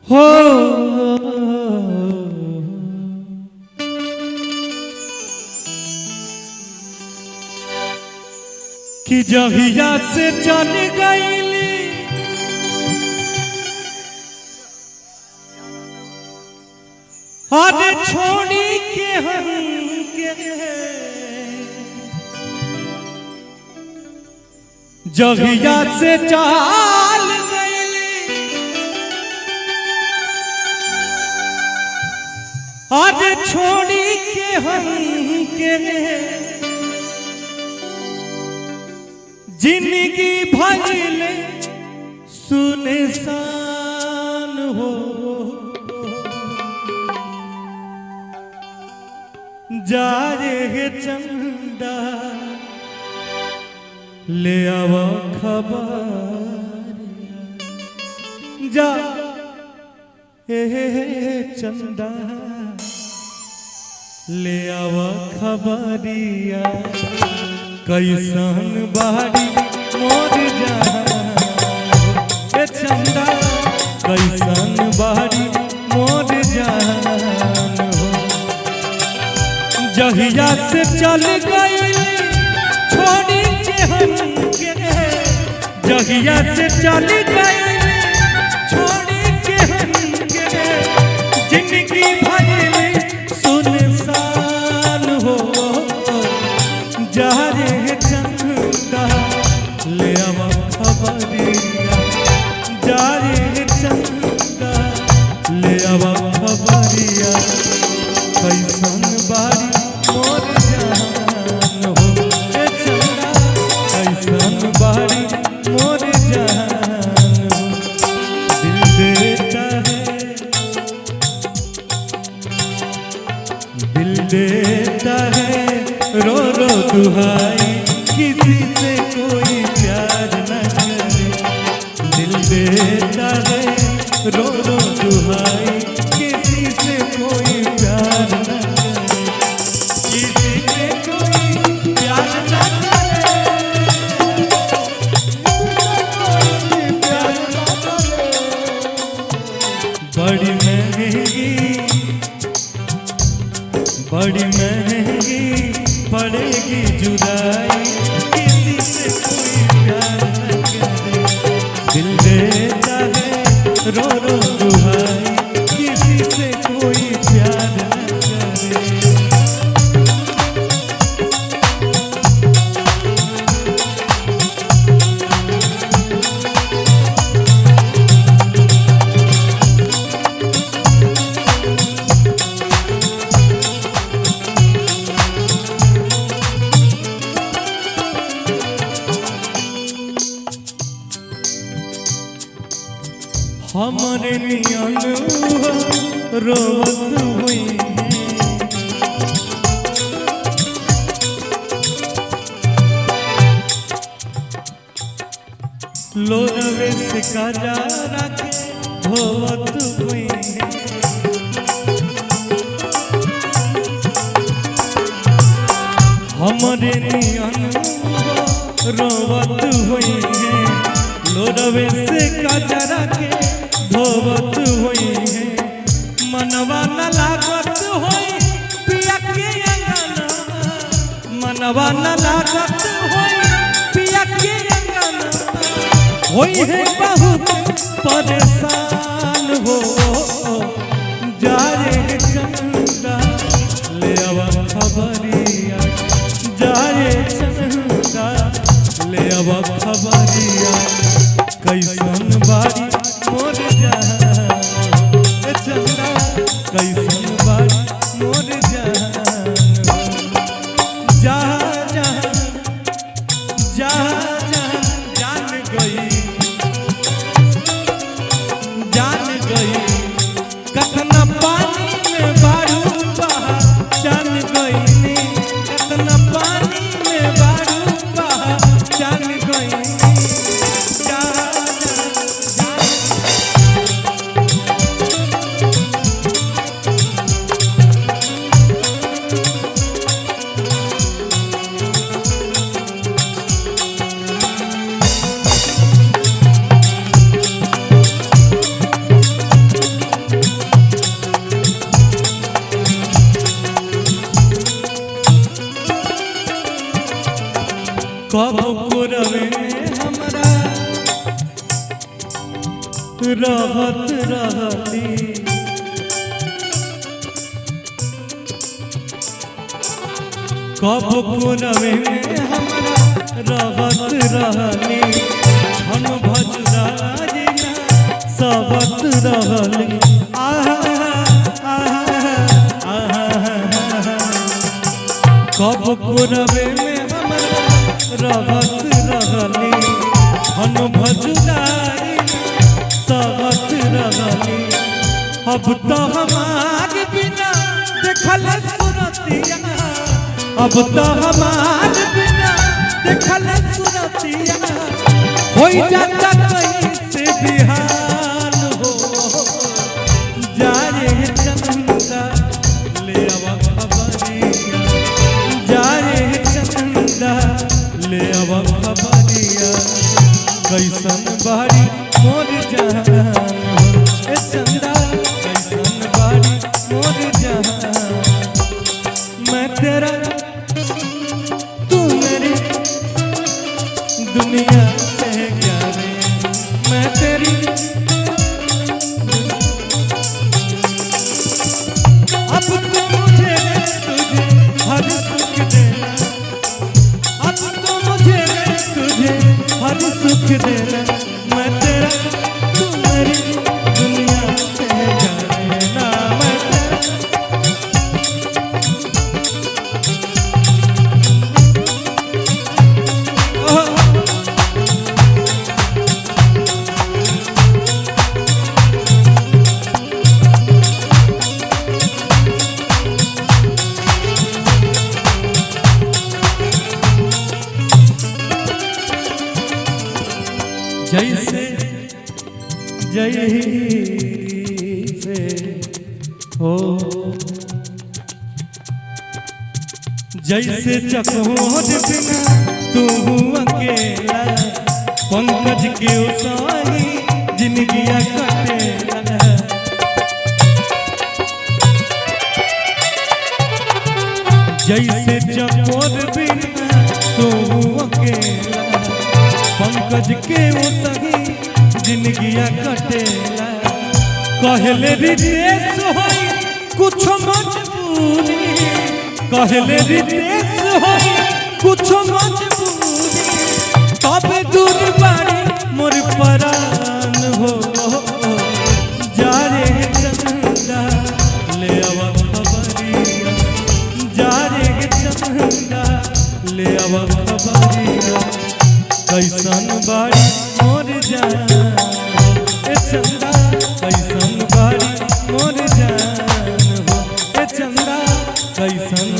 हो कि जहिया से चल गईली अरे छोड़ी के हम के जहिया से चल गईली अरे छोड़ी के हम के जिंदगी भइल सुनसान हो जा रे चंदा ले आव खबर जा चंदा ले आव खबरिया कैसन बाड़ी मोर जान चंदा कैसन बाड़ी मोर जान हो जहिया से चल गई छोड़ी के हम के जहिया से चल गई छोड़ी के हम के जिंदगी भइल सुनसान हो जा रे चंदा ले आव खबरिया जा रे चंदा ले आव खबरिया कैसन बाड़ी मोर जान हो चंदा कैसन बाड़ी मोर जान हो दिल देता है रो रो दुहाई किसी से कोई प्यार न करे दिल देता है रो रो दुहाई किसी से कोई प्यार न करे किसी से कोई प्यार न करे प्यार न करे बड़ी महंगी पड़ेगी जुदाई किसी से कोई प्यार न करे दिल देता है रो रो दुहाई किसी से कोई प्यार न करे हमारे नियन रोवत हुई लोरवे से काजा रखे धोवत हुई हमारे नियन रोवत हुई लोरवे से काजा रखे धोवत हुई है मनवा न लागत होई पिया के अंगना मनवा न लागत होई पिया के अंगना होई है बहुत परेशान हो जा रे चंदा ले आव खबरिया जा रे चंदा ले आव खबरिया कैसन बाड़ी मोर जान चंदा कैसन बाड़ी मोर जान जा जा जा जा जान गई कतना पानी में बारू बहा जान गई कतना पानी में बारू बहा जान गई रहत रहली कब कोनवे में हमरा रहत रहली छन भजुरा जीना सबत रहली कब कोनवे में हमरा रहत रहली छन भजुरा सबत रहली अब तो हमार बिना देखल सुरतिया अब तो हमार बिना देखल सुरतिया हो जाता कैसे बिहान हो जाए चंदा ले आवा खबरिया जाए चंदा ले आवा खबरिया कैसन बारी मोर जान हो चंदा कैसन बारी मोर जान मैं तेरा तू मेरी दुनिया से क्या रे मैं तेरी अब तो मुझे तुझे हर सुख देना अब तो मुझे तुझे हर सुख देना मैं तेरा तू मेरी दुनिया से जाना मैं जैसे जैसे हो जैसे चकोर बिना तू अकेला पंकज के उसाही जिंदगिया कटेला जैसे चकोर बिना तू अकेला पंकज के उसाही जिंदगिया कटेला कहले रितेश होई कुछ मजबूरी कहले रितेश होई कुछ मजबूरी तब दूर बारी मोर परान हो जा रे चंदा ले आवा खबरिया जा रे चंदा ले आवा खबरिया कैसन बारी मोर जान हो चंदा कैसन बारी मोर जान हो चंदा कैसन